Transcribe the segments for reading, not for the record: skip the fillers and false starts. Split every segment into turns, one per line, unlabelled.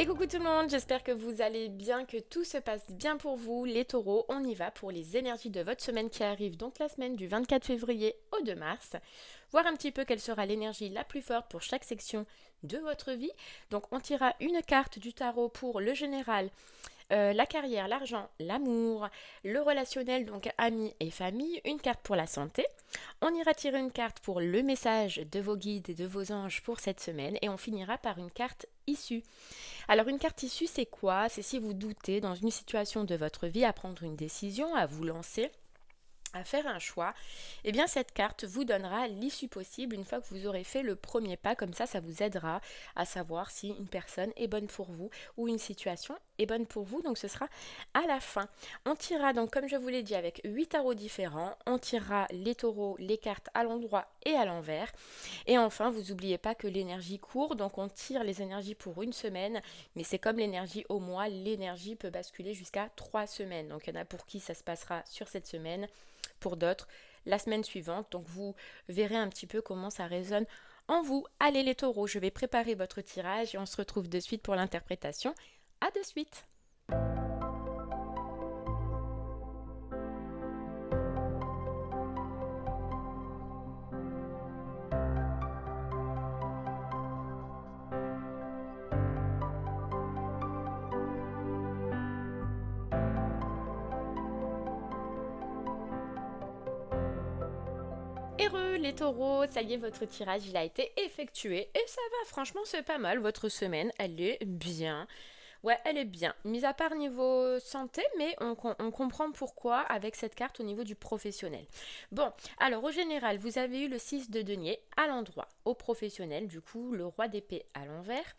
Et coucou tout le monde, j'espère que vous allez bien, que tout se passe bien pour vous. Les taureaux, on y va pour les énergies de votre semaine qui arrive, donc la semaine du 24 février au 2 mars. Voir un petit peu quelle sera l'énergie la plus forte pour chaque section de votre vie. Donc on tirera une carte du tarot pour le général, la carrière, l'argent, l'amour, le relationnel, donc amis et famille, une carte pour la santé. On ira tirer une carte pour le message de vos guides et de vos anges pour cette semaine et on finira par une carte issue. Alors une carte issue, c'est quoi? C'est si vous doutez dans une situation de votre vie à prendre une décision, à vous lancer, à faire un choix, eh bien cette carte vous donnera l'issue possible une fois que vous aurez fait le premier pas. Comme ça vous aidera à savoir si une personne est bonne pour vous ou une situation est bonne pour vous. Donc ce sera à la fin. On tirera donc, comme je vous l'ai dit, avec 8 tarots différents. On tirera les taureaux, les cartes à l'endroit et à l'envers. Et enfin, vous n'oubliez pas que l'énergie court, donc on tire les énergies pour une semaine, mais c'est comme l'énergie au mois, l'énergie peut basculer jusqu'à 3 semaines. Donc il y en a pour qui ça se passera sur cette semaine, pour d'autres la semaine suivante. Donc vous verrez un petit peu comment ça résonne en vous. Allez les taureaux, je vais préparer votre tirage et on se retrouve de suite pour l'interprétation. À de suite. Heureux les taureaux, ça y est, votre tirage il a été effectué et ça va, franchement c'est pas mal, votre semaine elle est bien. Ouais, elle est bien, mis à part niveau santé, mais on comprend pourquoi avec cette carte au niveau du professionnel. Bon, alors au général, vous avez eu le 6 de denier à l'endroit. Au professionnel, du coup, le roi d'épée à l'envers.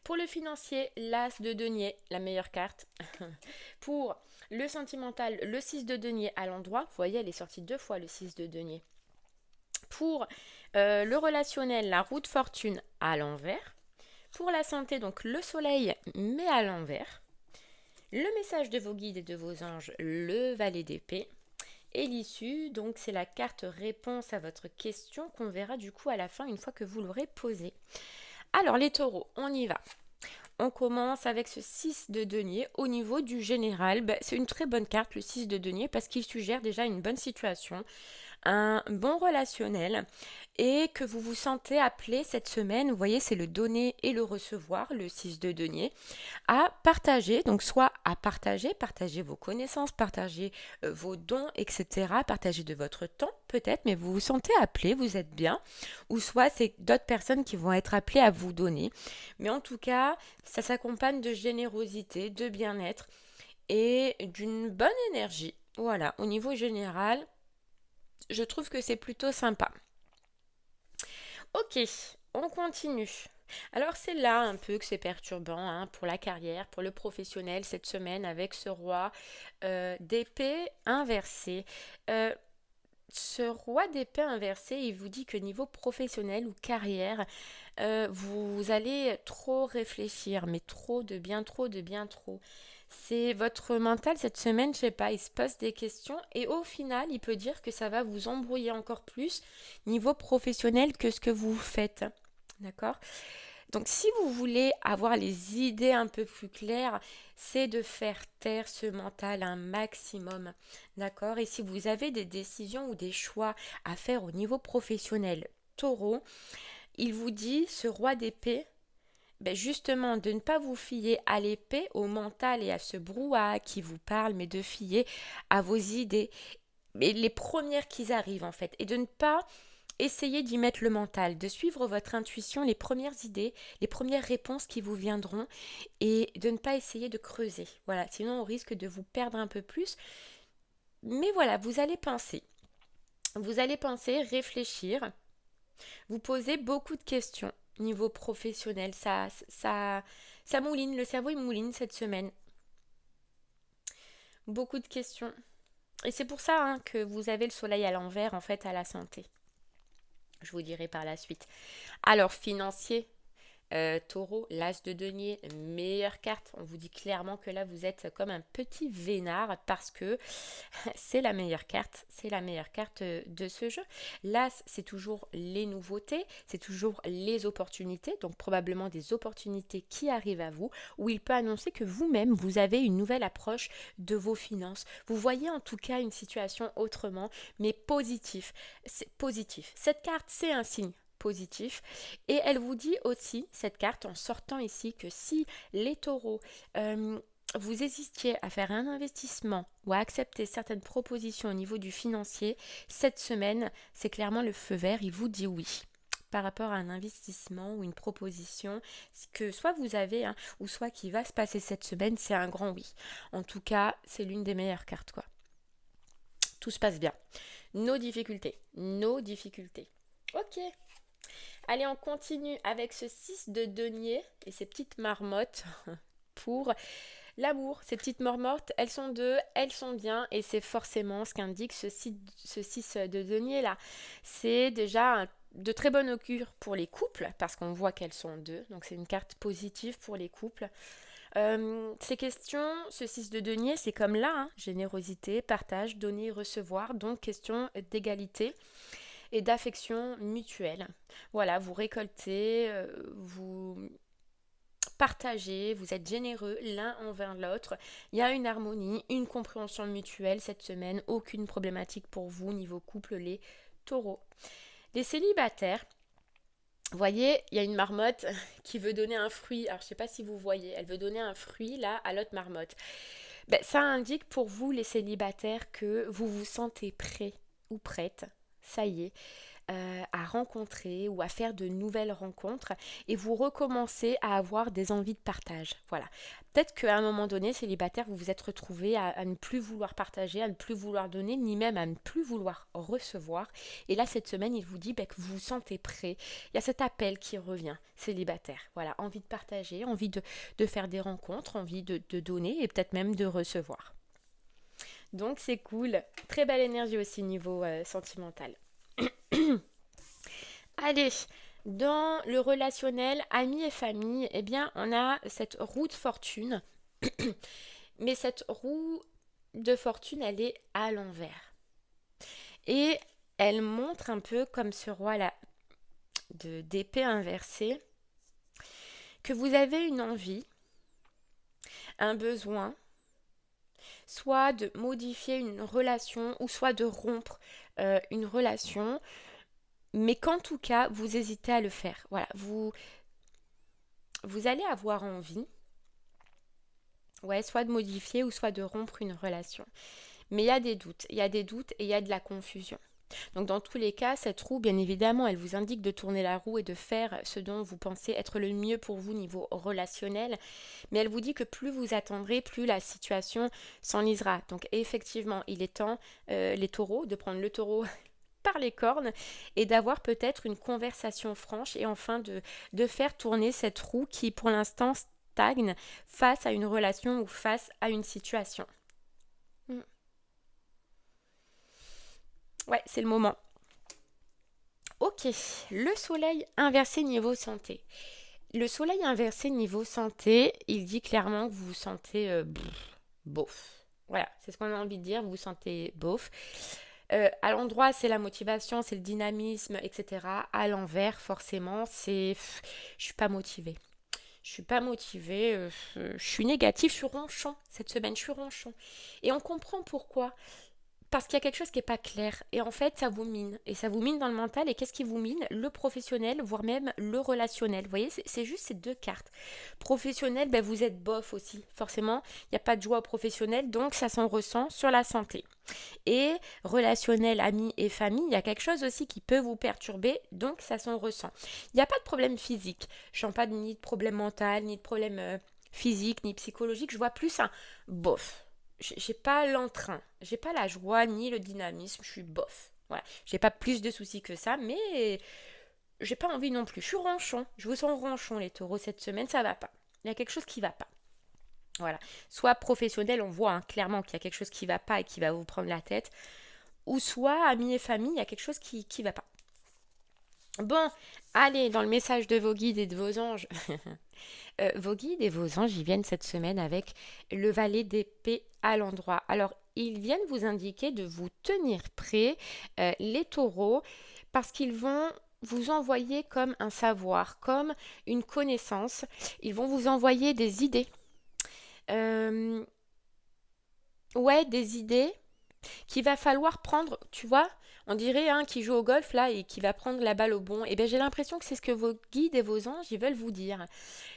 Pour le financier, l'as de denier, la meilleure carte. Pour le sentimental, le 6 de denier à l'endroit. Vous voyez, elle est sortie 2 fois le 6 de denier. Pour le relationnel, la roue de fortune à l'envers. Pour la santé, donc le soleil, mais à l'envers. Le message de vos guides et de vos anges, le valet d'épée. Et l'issue, donc c'est la carte réponse à votre question qu'on verra du coup à la fin une fois que vous l'aurez posée. Alors les taureaux, on y va. On commence avec ce 6 de denier au niveau du général. C'est une très bonne carte, le 6 de denier, parce qu'il suggère déjà une bonne situation, un bon relationnel et que vous vous sentez appelé cette semaine, vous voyez c'est le donner et le recevoir, le 6 de denier, à partager, donc soit à partager vos connaissances, partager vos dons, etc., partager de votre temps peut-être, mais vous vous sentez appelé, vous êtes bien, ou soit c'est d'autres personnes qui vont être appelées à vous donner, mais en tout cas ça s'accompagne de générosité, de bien-être et d'une bonne énergie. Voilà, au niveau général, je trouve que c'est plutôt sympa. Ok, on continue. Alors c'est là un peu que c'est perturbant hein, pour la carrière, pour le professionnel cette semaine avec ce roi d'épée inversé. Euh, Ce roi d'épée inversé, il vous dit que niveau professionnel ou carrière, vous allez trop réfléchir, mais trop de bien trop, de bien trop. C'est votre mental cette semaine, je sais pas, il se pose des questions et au final, il peut dire que ça va vous embrouiller encore plus niveau professionnel que ce que vous faites. D'accord? Donc si vous voulez avoir les idées un peu plus claires, c'est de faire taire ce mental un maximum. D'accord? Et si vous avez des décisions ou des choix à faire au niveau professionnel, taureau, il vous dit, ce roi d'épée, justement de ne pas vous fier à l'épée, au mental et à ce brouhaha qui vous parle, mais de fier à vos idées, mais les premières qui arrivent en fait, et de ne pas essayer d'y mettre le mental, de suivre votre intuition, les premières idées, les premières réponses qui vous viendront, et de ne pas essayer de creuser. Voilà, sinon on risque de vous perdre un peu plus. Mais voilà, vous allez penser, réfléchir, vous poser beaucoup de questions niveau professionnel. Ça mouline, le cerveau il mouline cette semaine. Beaucoup de questions. Et c'est pour ça hein, que vous avez le soleil à l'envers en fait à la santé. Je vous dirai par la suite. Alors financier, taureau, l'as de denier, meilleure carte. On vous dit clairement que là vous êtes comme un petit vénard parce que c'est la meilleure carte. c'est la meilleure carte de ce jeu. L'As, c'est toujours les nouveautés, c'est toujours les opportunités, donc probablement des opportunités qui arrivent à vous, où il peut annoncer que vous-même, vous avez une nouvelle approche de vos finances. Vous voyez en tout cas une situation autrement, mais positif. C'est positif. Cette carte, c'est un signe positif. Et elle vous dit aussi, cette carte, en sortant ici, que si les taureaux... vous hésitiez à faire un investissement ou à accepter certaines propositions au niveau du financier, cette semaine, c'est clairement le feu vert, il vous dit oui par rapport à un investissement ou une proposition que soit vous avez ou soit qui va se passer cette semaine, c'est un grand oui. En tout cas, c'est l'une des meilleures cartes, quoi. Tout se passe bien. Nos difficultés. Ok. Allez, on continue avec ce 6 de denier et ces petites marmottes pour l'amour. Ces petites marmottes, elles sont deux, elles sont bien et c'est forcément ce qu'indique ce 6 de denier là. C'est déjà de très bon augure pour les couples parce qu'on voit qu'elles sont deux, donc c'est une carte positive pour les couples. Ces questions, ce 6 de denier, c'est comme là, générosité, partage, donner, recevoir, donc question d'égalité et d'affection mutuelle. Voilà, vous récoltez, vous partagez, vous êtes généreux l'un envers l'autre. Il y a une harmonie, une compréhension mutuelle cette semaine, aucune problématique pour vous niveau couple, les taureaux. Les célibataires, vous voyez, il y a une marmotte qui veut donner un fruit. Alors, je ne sais pas si vous voyez, elle veut donner un fruit là à l'autre marmotte. Ça indique pour vous, les célibataires, que vous vous sentez prêt ou prête, ça y est, à rencontrer ou à faire de nouvelles rencontres et vous recommencez à avoir des envies de partage. Voilà. Peut-être qu'à un moment donné, célibataire, vous vous êtes retrouvé à ne plus vouloir partager, à ne plus vouloir donner, ni même à ne plus vouloir recevoir. Et là, cette semaine, il vous dit que vous vous sentez prêt. Il y a cet appel qui revient, célibataire. Voilà, envie de partager, envie de faire des rencontres, envie de donner et peut-être même de recevoir. Donc, c'est cool. Très belle énergie aussi niveau sentimental. Allez, dans le relationnel, amis et famille, eh bien, on a cette roue de fortune. Mais cette roue de fortune, elle est à l'envers. Et elle montre un peu comme ce roi-là d'épée inversée, que vous avez une envie, un besoin, soit de modifier une relation ou soit de rompre une relation, mais qu'en tout cas, vous hésitez à le faire. Voilà, vous allez avoir envie, soit de modifier ou soit de rompre une relation. Mais il y a des doutes et il y a de la confusion. Donc dans tous les cas, cette roue, bien évidemment, elle vous indique de tourner la roue et de faire ce dont vous pensez être le mieux pour vous niveau relationnel. Mais elle vous dit que plus vous attendrez, plus la situation s'enlisera. Donc effectivement, il est temps, les taureaux, de prendre le taureau par les cornes et d'avoir peut-être une conversation franche et enfin de faire tourner cette roue qui pour l'instant stagne face à une relation ou face à une situation. Ouais, c'est le moment. Ok, le soleil inversé niveau santé. Le soleil inversé niveau santé, il dit clairement que vous vous sentez bof. Voilà, c'est ce qu'on a envie de dire, vous vous sentez bof. À l'endroit, c'est la motivation, c'est le dynamisme, etc. À l'envers, forcément, c'est... Je suis pas motivée. Je suis négative, je suis ronchon. Cette semaine, je suis ronchon. Et on comprend pourquoi. Parce qu'il y a quelque chose qui n'est pas clair. Et en fait, ça vous mine. Et ça vous mine dans le mental. Et qu'est-ce qui vous mine? Le professionnel, voire même le relationnel. Vous voyez, c'est juste ces deux cartes. Professionnel, vous êtes bof aussi. Forcément, il n'y a pas de joie au professionnel. Donc, ça s'en ressent sur la santé. Et relationnel, amis et famille, il y a quelque chose aussi qui peut vous perturber. Donc, ça s'en ressent. Il n'y a pas de problème physique. Je ne sens pas ni de problème mental, ni de problème physique, ni psychologique. Je vois plus un bof. J'ai pas l'entrain, j'ai pas la joie ni le dynamisme, je suis bof. Voilà, j'ai pas plus de soucis que ça, mais j'ai pas envie non plus. Je suis ronchon, je vous sens ronchon les taureaux cette semaine, ça va pas. Il y a quelque chose qui va pas. Voilà, soit professionnel, on voit clairement qu'il y a quelque chose qui va pas et qui va vous prendre la tête, ou soit amis et famille, il y a quelque chose qui va pas. Bon, allez, dans le message de vos guides et de vos anges. Vos guides et vos anges, ils viennent cette semaine avec le valet d'épée à l'endroit. Alors, ils viennent vous indiquer de vous tenir prêts, les taureaux, parce qu'ils vont vous envoyer comme un savoir, comme une connaissance. Ils vont vous envoyer des idées. Euh, ouais, des idées qu'il va falloir prendre, tu vois, on dirait qui joue au golf là et qui va prendre la balle au bon. Et bien j'ai l'impression que c'est ce que vos guides et vos anges ils veulent vous dire.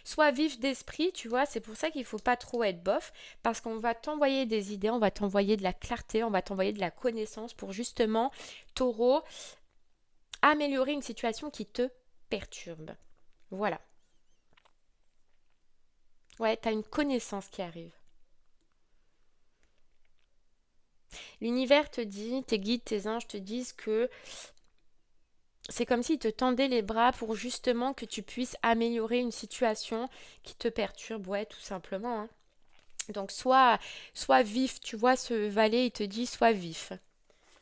Sois vif d'esprit, tu vois, c'est pour ça qu'il ne faut pas trop être bof, parce qu'on va t'envoyer des idées, on va t'envoyer de la clarté, on va t'envoyer de la connaissance pour justement, taureau, améliorer une situation qui te perturbe. Voilà. Ouais, t'as une connaissance qui arrive. L'univers te dit, tes guides, tes anges te disent que c'est comme s'ils te tendaient les bras pour justement que tu puisses améliorer une situation qui te perturbe, ouais, tout simplement, hein. Donc sois vif, tu vois, ce valet, il te dit sois vif.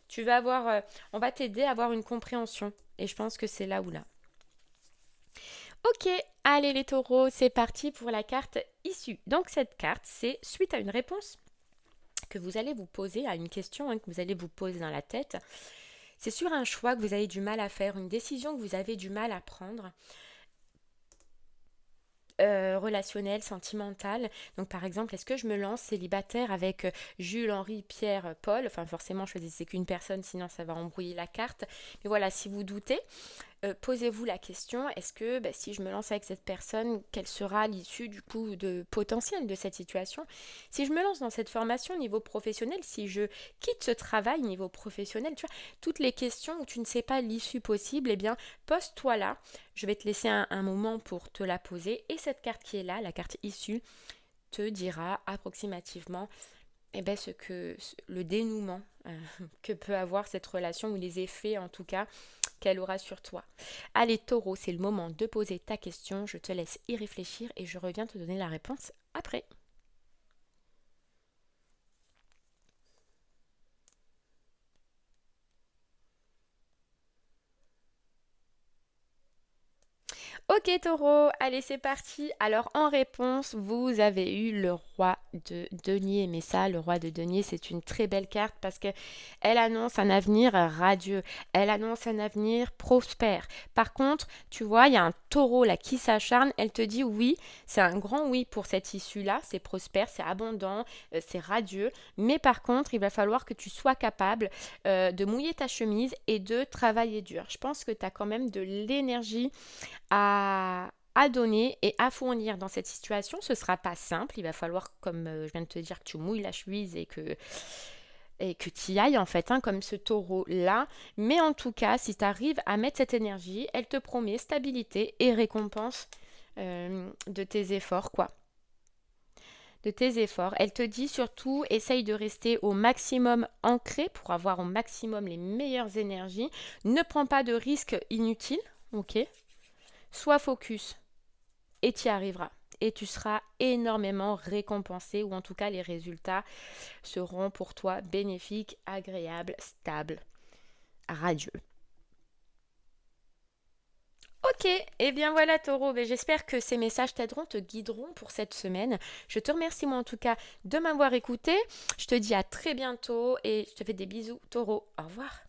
Tu vas avoir, on va t'aider à avoir une compréhension. Et je pense que c'est là où là. Ok, allez les taureaux, c'est parti pour la carte issue. Donc cette carte, c'est suite à une réponse que vous allez vous poser, à une question que vous allez vous poser dans la tête. C'est sur un choix que vous avez du mal à faire, une décision que vous avez du mal à prendre. Relationnel, sentimental. Donc par exemple, est-ce que je me lance célibataire avec Jules, Henri, Pierre, Paul? Enfin forcément, choisissez qu'une personne, sinon ça va embrouiller la carte. Mais voilà, si vous doutez, posez-vous la question, est-ce que si je me lance avec cette personne, quelle sera l'issue du coup de potentiel de cette situation? Si je me lance dans cette formation au niveau professionnel, si je quitte ce travail au niveau professionnel, tu vois, toutes les questions où tu ne sais pas l'issue possible, eh bien, pose-toi là. Je vais te laisser un moment pour te la poser. Et cette carte qui est là, la carte issue, te dira approximativement le dénouement que peut avoir cette relation ou les effets en tout cas qu'elle aura sur toi. Allez taureau, c'est le moment de poser ta question, je te laisse y réfléchir et je reviens te donner la réponse après. Ok taureau, allez c'est parti. Alors en réponse, vous avez eu le roi de denier. Mais ça, le roi de denier, c'est une très belle carte parce que elle annonce un avenir radieux. Elle annonce un avenir prospère. Par contre, tu vois, il y a un taureau là qui s'acharne. Elle te dit oui, c'est un grand oui pour cette issue-là. C'est prospère, c'est abondant, c'est radieux. Mais par contre, il va falloir que tu sois capable de mouiller ta chemise et de travailler dur. Je pense que tu as quand même de l'énergie à donner et à fournir dans cette situation. Ce ne sera pas simple. Il va falloir, comme je viens de te dire, que tu mouilles la chemise et que tu y ailles en fait, comme ce taureau-là. Mais en tout cas, si tu arrives à mettre cette énergie, elle te promet stabilité et récompense de tes efforts, quoi. De tes efforts. Elle te dit surtout, essaye de rester au maximum ancré pour avoir au maximum les meilleures énergies. Ne prends pas de risques inutiles, ok? Sois focus et tu y arriveras. Et tu seras énormément récompensé, ou en tout cas les résultats seront pour toi bénéfiques, agréables, stables, radieux. Ok, et bien voilà taureau, j'espère que ces messages t'aideront, te guideront pour cette semaine. Je te remercie moi en tout cas de m'avoir écouté. Je te dis à très bientôt et je te fais des bisous taureau. Au revoir.